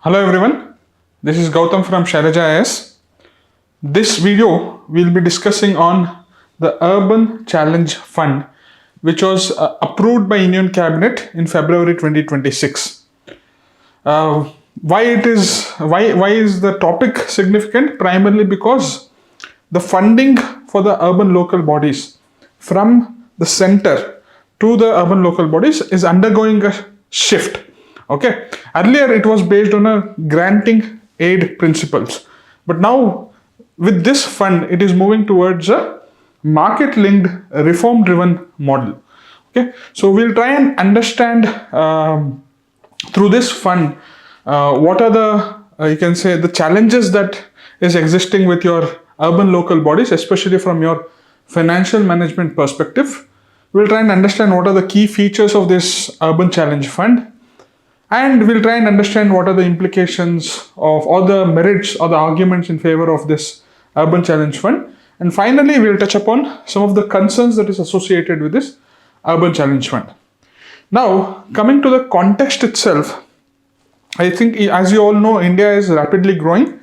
Hello everyone, this is Gautam from Shailaja IS. This video we'll be discussing on the Urban Challenge Fund, which was approved by Union Cabinet in February 2026. Why is the topic significant? Primarily because the funding for the urban local bodies from the center to the urban local bodies is undergoing a shift. Okay, earlier it was based on a granting aid principles, but now with this fund it is moving towards a market linked reform driven model. Okay, so we'll try and understand through this fund what are the you can say the challenges that is existing with your urban local bodies, especially from your financial management perspective. We'll try and understand what are the key features of this urban challenge fund, and we'll try and understand what are the implications of all the merits or the arguments in favor of this urban challenge fund. And finally, we'll touch upon some of the concerns that is associated with this urban challenge fund. Now, coming to the context itself, I think, as you all know, India is rapidly growing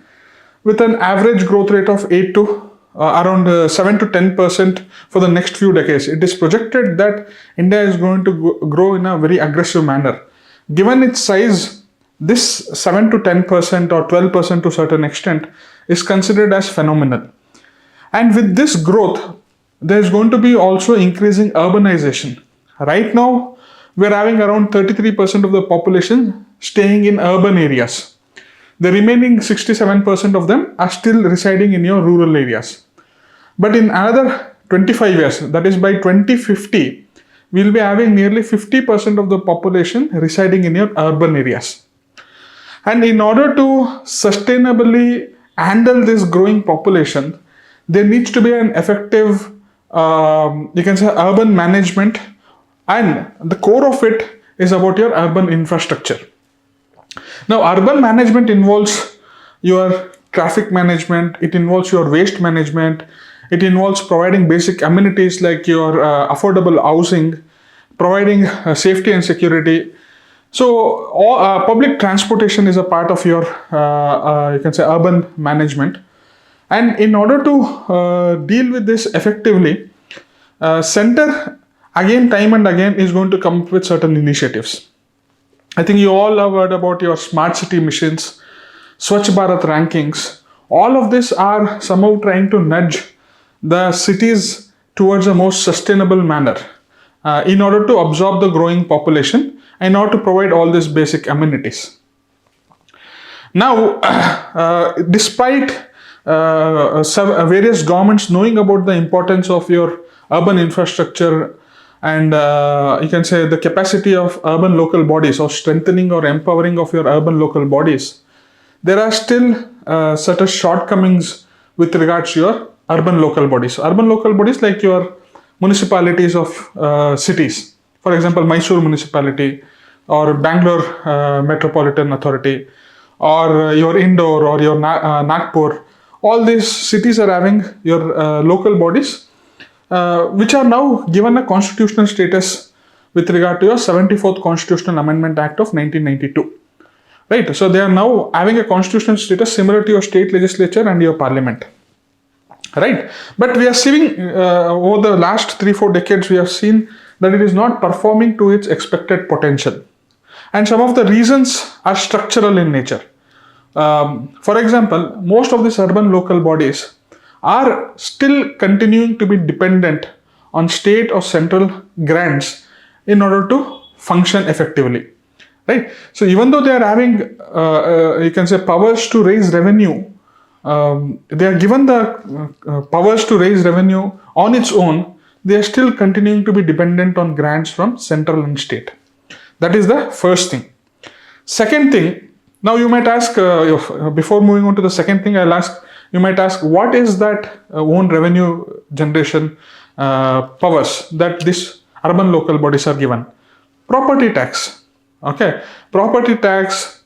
with an average growth rate of 8 to around 7 to 10% for the next few decades. It is projected that India is going to grow in a very aggressive manner. Given its size, this 7 to 10% or 12% to a certain extent is considered as phenomenal. And with this growth, there is going to be also increasing urbanization. Right now, we are having around 33% of the population staying in urban areas. The remaining 67% of them are still residing in your rural areas. But in another 25 years, that is by 2050, we'll be having nearly 50% of the population residing in your urban areas. And in order to sustainably handle this growing population, there needs to be an effective, you can say, urban management, and the core of it is about your urban infrastructure. Now, urban management involves your traffic management, it involves your waste management, it involves providing basic amenities like your affordable housing, providing safety and security. So, all, public transportation is a part of your, you can say, urban management. And in order to deal with this effectively, center again, time and again, is going to come up with certain initiatives. I think you all have heard about your smart city missions, Swachh Bharat rankings. All of this are somehow trying to nudge the cities towards a more sustainable manner in order to absorb the growing population, in order to provide all these basic amenities. Now, despite various governments knowing about the importance of your urban infrastructure and you can say the capacity of urban local bodies, or strengthening or empowering of your urban local bodies, there are still certain shortcomings with regards to your urban local bodies. Urban local bodies like your municipalities of cities, for example, Mysore municipality or Bangalore Metropolitan Authority, or your Indore or your Nagpur. All these cities are having your local bodies which are now given a constitutional status with regard to your 74th Constitutional Amendment Act of 1992. Right, so they are now having a constitutional status similar to your state legislature and your parliament. Right, but we are seeing over the last 3-4 decades, we have seen that it is not performing to its expected potential. And some of the reasons are structural in nature. For example, most of these urban local bodies are still continuing to be dependent on state or central grants in order to function effectively. Right? So even though they are having, you can say, powers to raise revenue, they are given the powers to raise revenue on its own, they are still continuing to be dependent on grants from central and state. That is the first thing. Second thing, now you might ask, before moving on to the second thing, you might ask, what is that own revenue generation powers that these urban local bodies are given? Property tax, okay? Property tax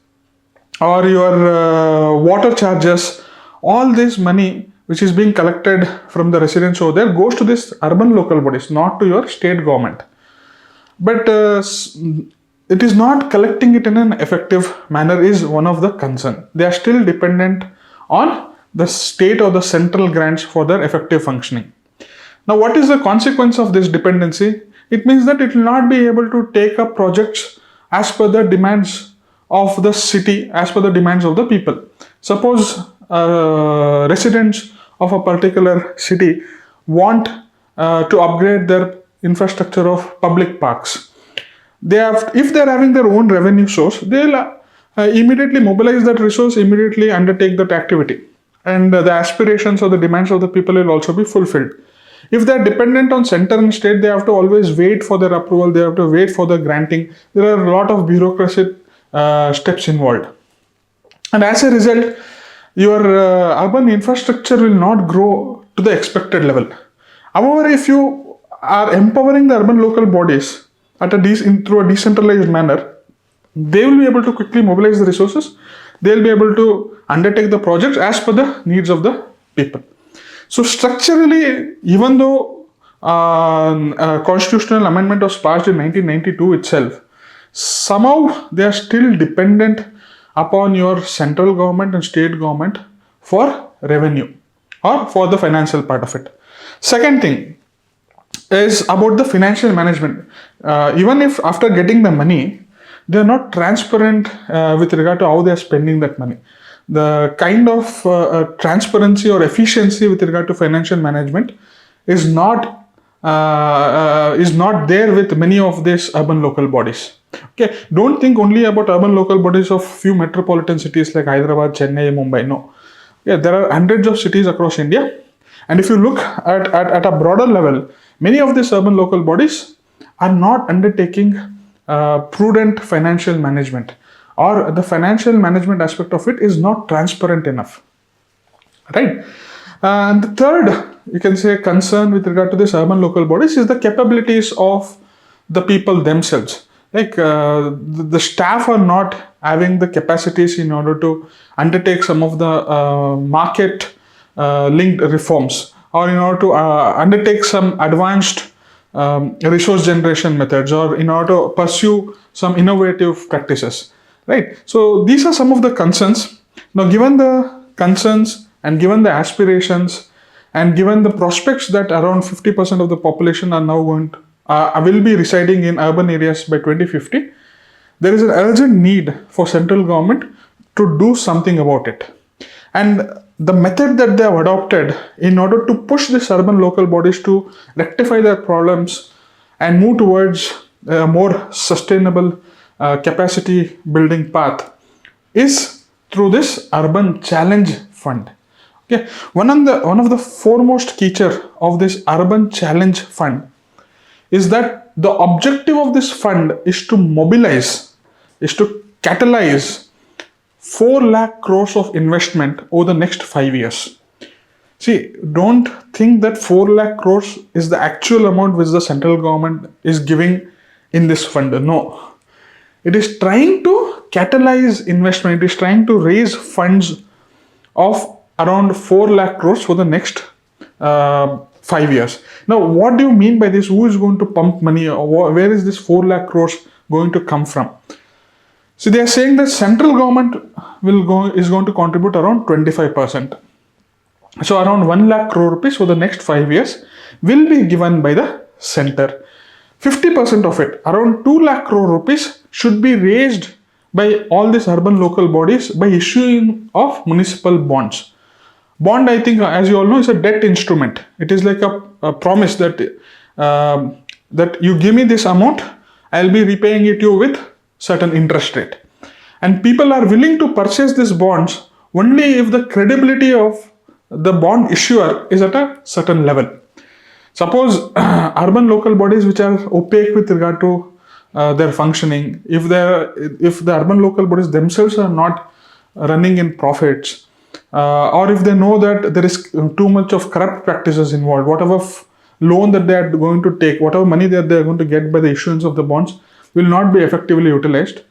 or your water charges, all this money which is being collected from the residents over there goes to this urban local bodies, not to your state government. But it is not collecting it in an effective manner is one of the concern. They are still dependent on the state or the central grants for their effective functioning. Now, what is the consequence of this dependency? It means that it will not be able to take up projects as per the demands of the city, as per the demands of the people. Suppose residents of a particular city want to upgrade their infrastructure of public parks. They have, if they are having their own revenue source, they'll immediately mobilize that resource, immediately undertake that activity, and the aspirations or the demands of the people will also be fulfilled. If they are dependent on center and state, they have to always wait for their approval, they have to wait for the granting. There are a lot of bureaucracy steps involved, and as a result, your urban infrastructure will not grow to the expected level. However, if you are empowering the urban local bodies through a decentralized manner, they will be able to quickly mobilize the resources. They will be able to undertake the projects as per the needs of the people. So structurally, even though a constitutional amendment was passed in 1992 itself, somehow they are still dependent upon your central government and state government for revenue or for the financial part of it. Second thing is about the financial management. Even if after getting the money, they are not transparent with regard to how they are spending that money. The kind of transparency or efficiency with regard to financial management is not there with many of these urban local bodies. Okay, don't think only about urban local bodies of few metropolitan cities like Hyderabad, Chennai, Mumbai. No, yeah, there are hundreds of cities across India, and if you look at a broader level, many of these urban local bodies are not undertaking prudent financial management, or the financial management aspect of it is not transparent enough, right? And the third, you can say, concern with regard to this urban local bodies is the capabilities of the people themselves. Like the staff are not having the capacities in order to undertake some of the market linked reforms, or in order to undertake some advanced resource generation methods, or in order to pursue some innovative practices, right? So these are some of the concerns. Now, given the concerns and given the aspirations and given the prospects that around 50% of the population are now will be residing in urban areas by 2050, there is an urgent need for central government to do something about it. And the method that they have adopted in order to push these urban local bodies to rectify their problems and move towards a more sustainable capacity building path is through this Urban Challenge Fund. Okay, one of the foremost feature of this Urban Challenge Fund is that the objective of this fund is to mobilize, is to catalyze 4 lakh crores of investment over the next 5 years. See, don't think that 4 lakh crores is the actual amount which the central government is giving in this fund. No. It is trying to catalyze investment. It is trying to raise funds of around 4 lakh crores for the next 5 years. Now, what do you mean by this? Who is going to pump money? Or where is this 4 lakh crores going to come from? So they are saying that central government is going to contribute around 25%. So around 1 lakh crore rupees for the next 5 years will be given by the center. 50% of it, around 2 lakh crore rupees, should be raised by all these urban local bodies by issuing of municipal bonds. Bond, I think, as you all know, is a debt instrument. It is like a promise that that you give me this amount, I'll be repaying it you with certain interest rate. And people are willing to purchase these bonds only if the credibility of the bond issuer is at a certain level. Suppose urban local bodies which are opaque with regard to their functioning, if the urban local bodies themselves are not running in profits, or if they know that there is too much of corrupt practices involved, whatever loan that they are going to take, whatever money that they are going to get by the issuance of the bonds will not be effectively utilized,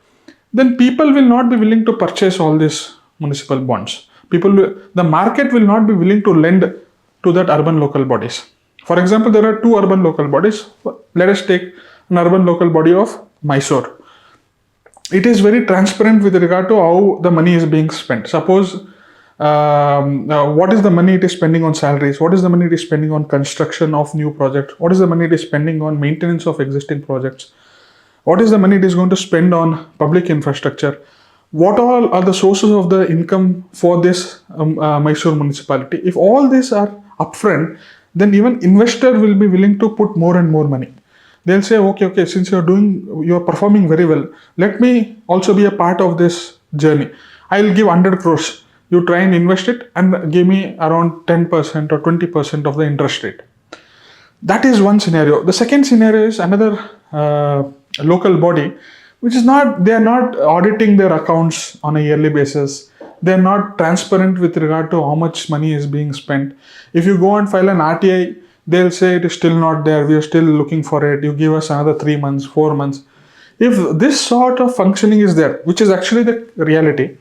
then people will not be willing to purchase all these municipal bonds. The market will not be willing to lend to that urban local bodies. For example, there are 2 urban local bodies. Let us take an urban local body of Mysore. it is very transparent with regard to how the money is being spent. Suppose what is the money it is spending on salaries, what is the money it is spending on construction of new projects, what is the money it is spending on maintenance of existing projects, what is the money it is going to spend on public infrastructure, what all are the sources of the income for this Mysore municipality. If all these are upfront, then even investor will be willing to put more and more money. They'll say, okay, since you're performing very well, let me also be a part of this journey. I'll give 100 crores. You try and invest it and give me around 10% or 20% of the interest rate. That is one scenario. The second scenario is another local body, which is they are not auditing their accounts on a yearly basis. They are not transparent with regard to how much money is being spent. If you go and file an RTI, they'll say it is still not there. We are still looking for it. You give us another 3 months, 4 months. If this sort of functioning is there, which is actually the reality,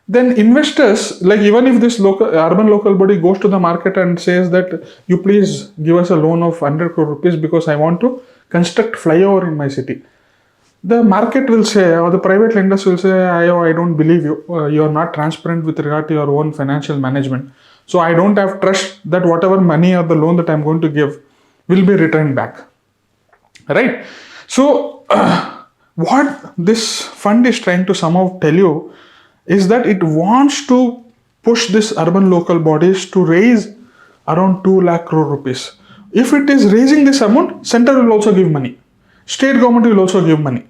then investors, like even if this urban local body goes to the market and says that you please give us a loan of 100 crore rupees because I want to construct flyover in my city, the market will say, or the private lenders will say, I don't believe you. You are not transparent with regard to your own financial management. So I don't have trust that whatever money or the loan that I'm going to give will be returned back. Right? So what this fund is trying to somehow tell you is that it wants to push this urban local bodies to raise around 2 lakh crore rupees. If it is raising this amount, center will also give money. State government will also give money.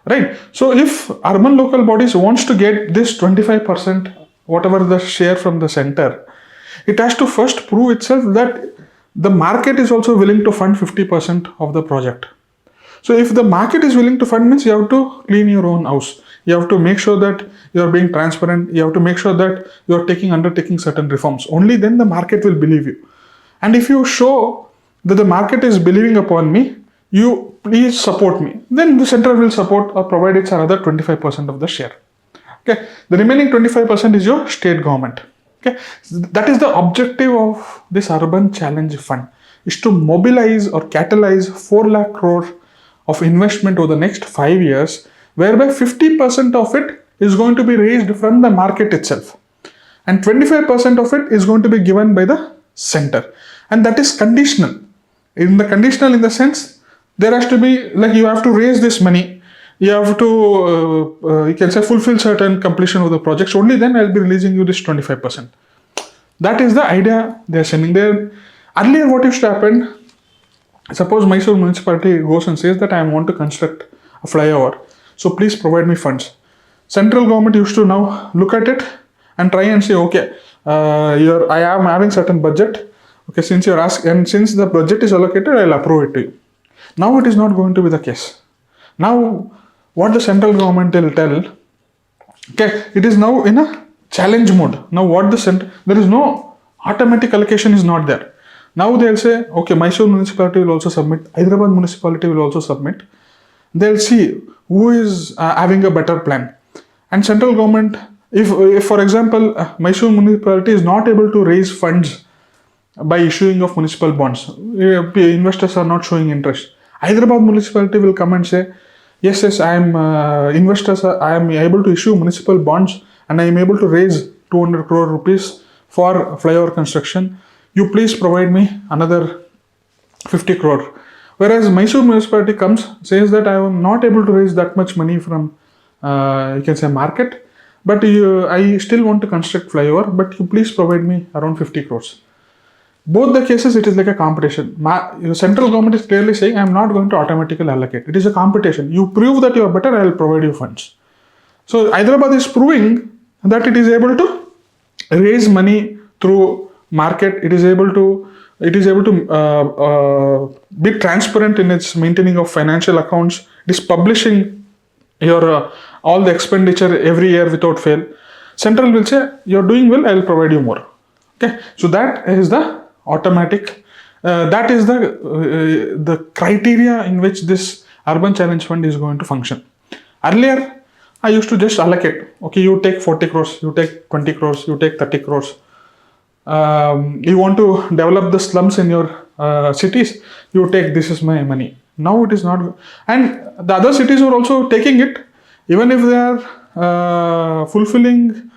Right? So if urban local bodies wants to get this 25%, whatever the share from the center, it has to first prove itself that the market is also willing to fund 50% of the project. So if the market is willing to fund, means you have to clean your own house. You have to make sure that you are being transparent. You have to make sure that you are undertaking certain reforms. Only then the market will believe you. And if you show that the market is believing upon me, you please support me, then the center will support or provide its another 25% of the share. Okay, the remaining 25% is your state government. Okay, that is the objective of this urban challenge fund, is to mobilize or catalyze 4 lakh crore of investment over the next 5 years, whereby 50% of it is going to be raised from the market itself, and 25% of it is going to be given by the center, and that is conditional. In the conditional, in the sense, there has to be, like, you have to raise this money, you have to you can say fulfill certain completion of the projects, only then I'll be releasing you this 25%. That is the idea they're sending there. Earlier what used to happen, suppose Mysore municipality goes and says that I want to construct a flyover, so please provide me funds. Central government used to now look at it and try and say, okay, I am having certain budget, okay, since you're asking, and since the budget is allocated, I'll approve it to you. Now it is not going to be the case. Now what the central government will tell, okay, it is now in a challenge mode. Now what there is no automatic allocation is not there. Now they'll say, okay, Mysore municipality will also submit, Hyderabad municipality will also submit. They'll see who is having a better plan. And central government, if for example, Mysore municipality is not able to raise funds by issuing of municipal bonds, investors are not showing interest, Hyderabad municipality will come and say, yes, I am I am able to issue municipal bonds and I am able to raise 200 crore rupees for flyover construction. You please provide me another 50 crore. Whereas Mysore municipality comes, says that I am not able to raise that much money from, you can say, market, but I still want to construct flyover, but you please provide me around 50 crores. Both the cases, it is like a competition. Central government is clearly saying, I am not going to automatically allocate. It is a competition. You prove that you are better, I will provide you funds. So Hyderabad is proving that it is able to raise money through market. It is able to be transparent in its maintaining of financial accounts. It is publishing your all the expenditure every year without fail. Central will say, you are doing well, I will provide you more. Okay, so that is the automatic, that is the criteria in which this urban challenge fund is going to function. Earlier, I used to just allocate, okay, you take 40 crores, you take 20 crores, you take 30 crores. You want to develop the slums in your cities, you take, this is my money. Now it is not, and the other cities are also taking it, even if they are fulfilling,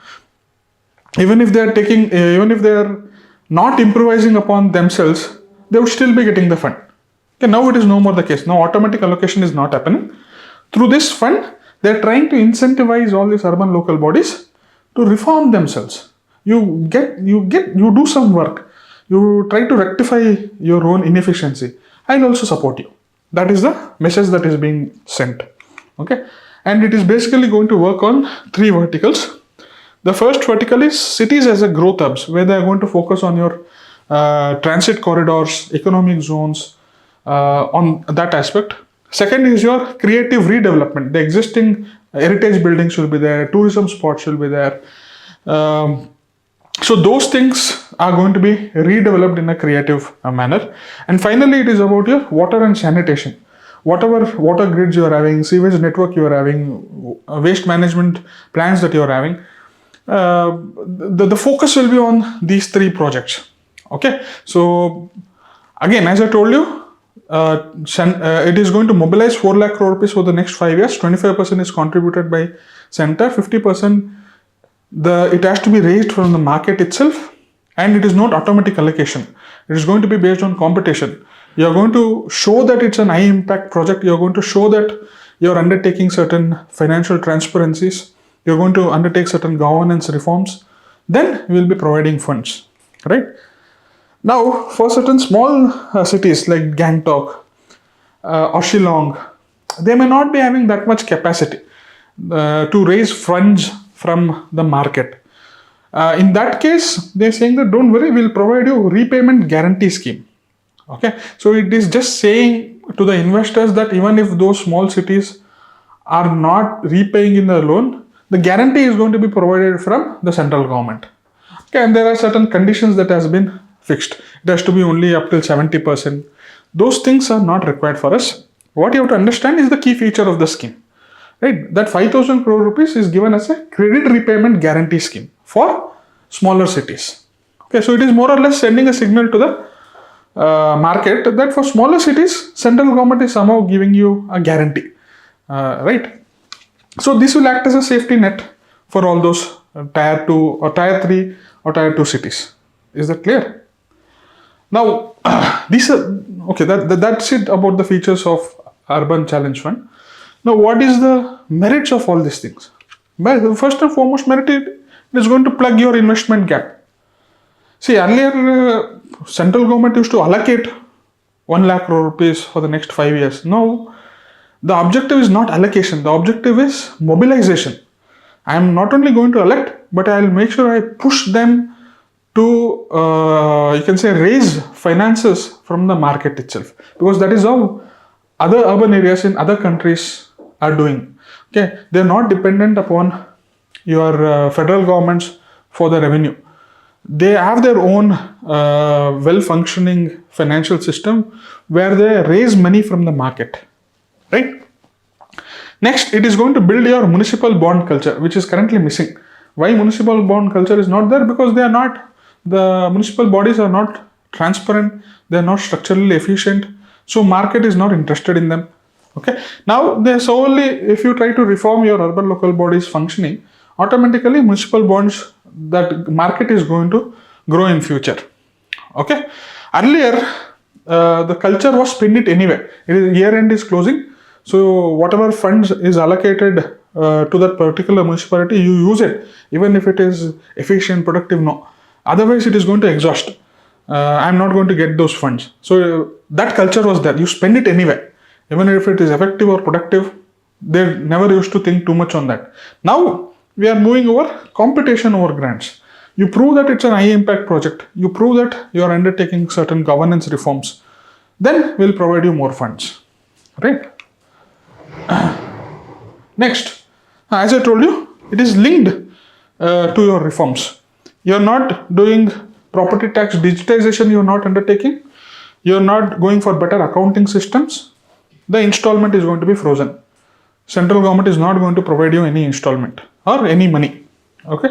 even if they are taking, even if they are not improvising upon themselves, they would still be getting the fund. Okay, now it is no more the case. Now automatic allocation is not happening. Through this fund, they are trying to incentivize all these urban local bodies to reform themselves. You do some work. You try to rectify your own inefficiency. I'll also support you. That is the message that is being sent. Okay, and it is basically going to work on 3 verticals. The first vertical is cities as a growth hubs, where they are going to focus on your transit corridors, economic zones, on that aspect. Second is your creative redevelopment. The existing heritage buildings will be there, tourism spots will be there. So those things are going to be redeveloped in a creative manner. And finally, it is about your water and sanitation. Whatever water grids you are having, sewage network you are having, waste management plans that you are having, the focus will be on these 3 projects. Okay, so again, as I told you, it is going to mobilize 4 lakh crore rupees for the next 5 years. 25% is contributed by center, 50% it has to be raised from the market itself, and it is not automatic allocation. It is going to be based on competition. You are going to show that it's an high impact project. You are going to show that you are undertaking certain financial transparencies. You are going to undertake certain governance reforms. Then we will be providing funds, right? Now, for certain small cities like Gangtok or Shillong, they may not be having that much capacity to raise funds from the market. In that case, they're saying that don't worry, we'll provide you repayment guarantee scheme. Okay, so it is just saying to the investors that even if those small cities are not repaying in the loan, the guarantee is going to be provided from the central government. Okay, and there are certain conditions that has been fixed. It has to be only up till 70%. Those things are not required for us. What you have to understand is the key feature of the scheme. Right, that 5,000 crore rupees is given as a credit repayment guarantee scheme for smaller cities. Okay, so it is more or less sending a signal to the market that for smaller cities, central government is somehow giving you a guarantee, right? So this will act as a safety net for all those tier 2 or tier 3 or tier 2 cities. Is that clear? Now, these are okay. That's it about the features of Urban Challenge Fund. Now, what is the merits of all these things? Well, the first and foremost merit is going to plug your investment gap. See, earlier central government used to allocate 1 lakh crore rupees for the next 5 years. Now, the objective is not allocation. The objective is mobilization. I am not only going to elect, but I will make sure I push them to, you can say, raise finances from the market itself. Because that is how other urban areas in other countries are doing. Okay, they are not dependent upon your federal governments for the revenue. They have their own well-functioning financial system where they raise money from the market, right? Next, it is going to build your municipal bond culture, which is currently missing. Why municipal bond culture is not there? Because the municipal bodies are not transparent, they are not structurally efficient, so market is not interested in them. Okay, now if you try to reform your urban local bodies functioning, automatically municipal bonds, that market is going to grow in future. Okay, earlier the culture was spend it anyway. Year end is closing, so whatever funds is allocated to that particular municipality, you use it, even if it is efficient, productive. No, otherwise it is going to exhaust. I'm not going to get those funds. So that culture was there. You spend it anyway, even if it is effective or productive. They never used to think too much on that. Now we are moving over competition over grants. You prove that it's an high impact project. You prove that you are undertaking certain governance reforms. Then we'll provide you more funds. Right? Next, as I told you, it is linked to your reforms. You're not doing property tax digitization, you're not undertaking. You're not going for better accounting systems. The installment is going to be frozen. Central government is not going to provide you any installment or any money. Okay.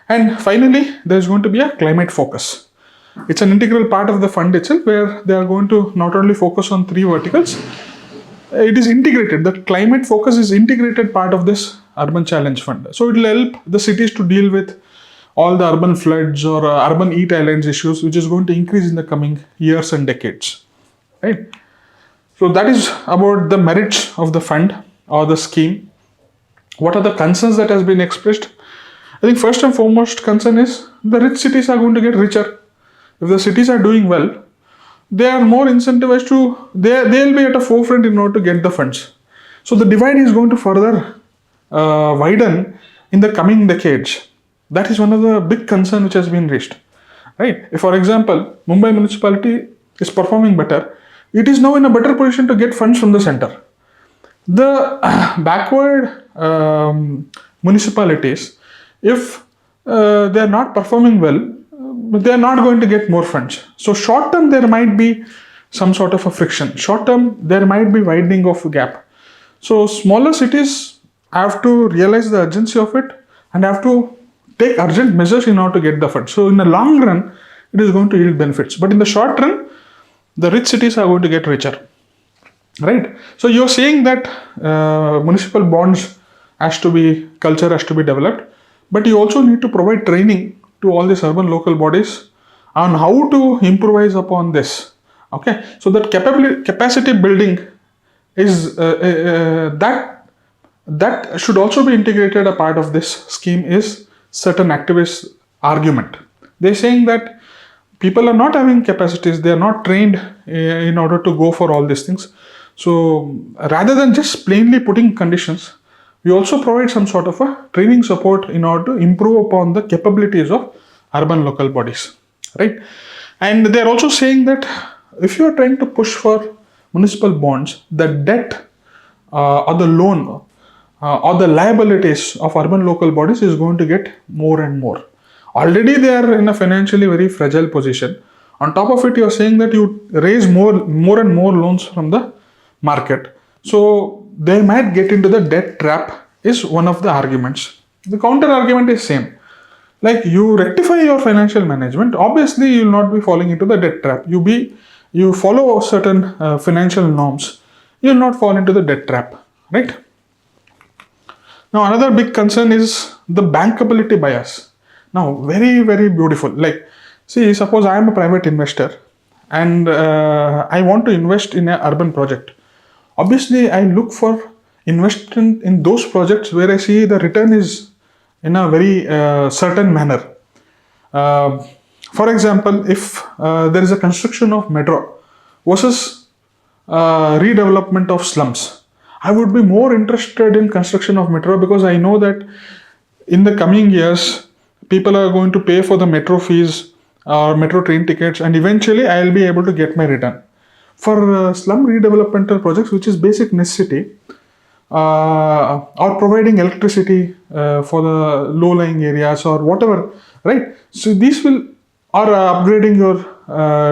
And finally, there's going to be a climate focus. It's an integral part of the fund itself, where they are going to not only focus on 3 verticals, it is integrated. The climate focus is integrated part of this urban challenge fund. So it will help the cities to deal with all the urban floods or urban heat islands issues, which is going to increase in the coming years and decades, right? So that is about the merits of the fund or the scheme. What are the concerns that has been expressed? I think first and foremost concern is the rich cities are going to get richer. If the cities are doing well, they are more incentivized to, they'll be at the forefront in order to get the funds. So the divide is going to further widen in the coming decades. That is one of the big concerns which has been raised, right? If, for example, Mumbai municipality is performing better, it is now in a better position to get funds from the center. The backward municipalities, if they are not performing well, they are not going to get more funds. So short term there might be some sort of a friction. Short term there might be widening of gap. So smaller cities have to realize the urgency of it and have to take urgent measures in order to get the funds. So in the long run, it is going to yield benefits. But in the short run, the rich cities are going to get richer, right? So you're saying that municipal bonds culture has to be developed, but you also need to provide training to all these urban local bodies on how to improvise upon this. Okay, so that capacity building is that should also be integrated. A part of this scheme is certain activists' argument. They're saying that people are not having capacities, they are not trained in order to go for all these things. So rather than just plainly putting conditions, we also provide some sort of a training support in order to improve upon the capabilities of urban local bodies, right? And they're also saying that if you are trying to push for municipal bonds, the debt or the loan or the liabilities of urban local bodies is going to get more and more. Already they are in a financially very fragile position. On top of it, you are saying that you raise more and more loans from the market. So they might get into the debt trap is one of the arguments. The counter argument is same. Like, you rectify your financial management, obviously you will not be falling into the debt trap. You follow certain financial norms, you will not fall into the debt trap, right? Now another big concern is the bankability bias. Now very, very beautiful. Like, see, suppose I am a private investor and I want to invest in an urban project. Obviously, I look for investment in those projects where I see the return is in a very certain manner. For example, if there is a construction of metro versus redevelopment of slums, I would be more interested in construction of metro because I know that in the coming years, people are going to pay for the metro fees or metro train tickets, and eventually I will be able to get my return. For slum redevelopmental projects, which is basic necessity, or providing electricity for the low-lying areas or whatever, right? So these will, or upgrading your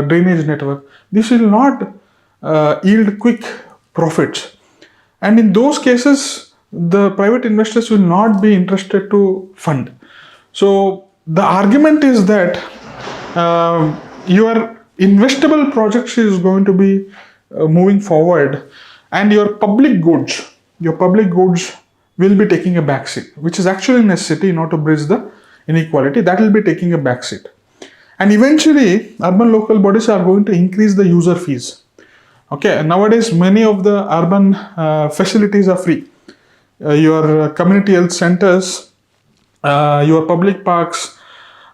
drainage network, this will not yield quick profits. And in those cases, the private investors will not be interested to fund. So the argument is that your investable projects is going to be moving forward, and your public goods will be taking a backseat, which is actually necessity in order to bridge the inequality. That will be taking a backseat. And eventually, urban local bodies are going to increase the user fees. Okay, nowadays many of the urban facilities are free. Your community health centers, your public parks,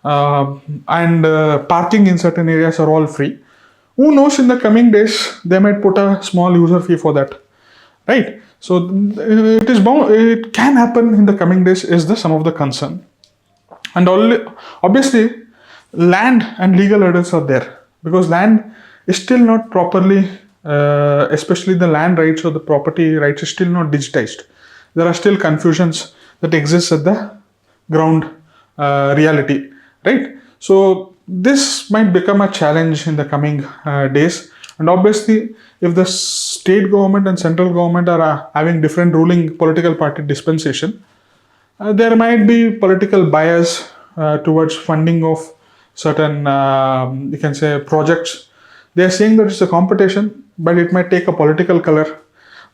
and parking in certain areas are all free. Who knows, in the coming days they might put a small user fee for that, right? So it can happen in the coming days is some of the concern. And obviously land and legal hurdles are there, because land is still not properly, especially the land rights or the property rights is still not digitized. There are still confusions that exist at the ground reality, right? So this might become a challenge in the coming days. And obviously, if the state government and central government are having different ruling political party dispensation, there might be political bias towards funding of certain, you can say, projects. They are saying that it's a competition, but it might take a political color.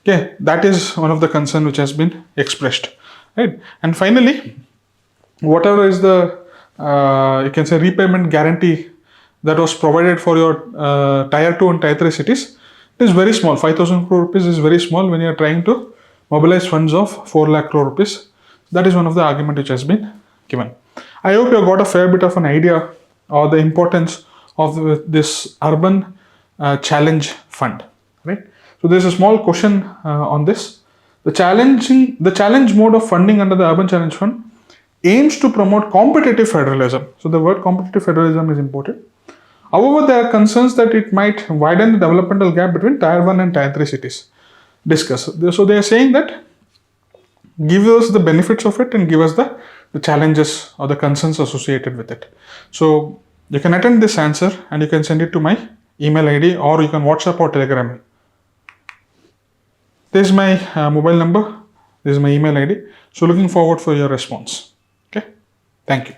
Okay, that is one of the concern which has been expressed, right? And finally, whatever is the you can say repayment guarantee that was provided for your tier 2 and tier 3 cities, it is very small. 5,000 crore rupees is very small when you are trying to mobilize funds of 4 lakh crore rupees. That is one of the argument which has been given. I hope you have got a fair bit of an idea or the importance of this urban challenge fund, right? So there's a small question on this. The challenge mode of funding under the urban challenge fund aims to promote competitive federalism. So the word competitive federalism is important. However, there are concerns that it might widen the developmental gap between tier 1 and tier 3 cities. Discuss. So they are saying that give us the benefits of it and give us the challenges or the concerns associated with it. So you can attend this answer and you can send it to my email ID or you can WhatsApp or Telegram me. This is my mobile number. This is my email ID. So looking forward for your response. Okay. Thank you.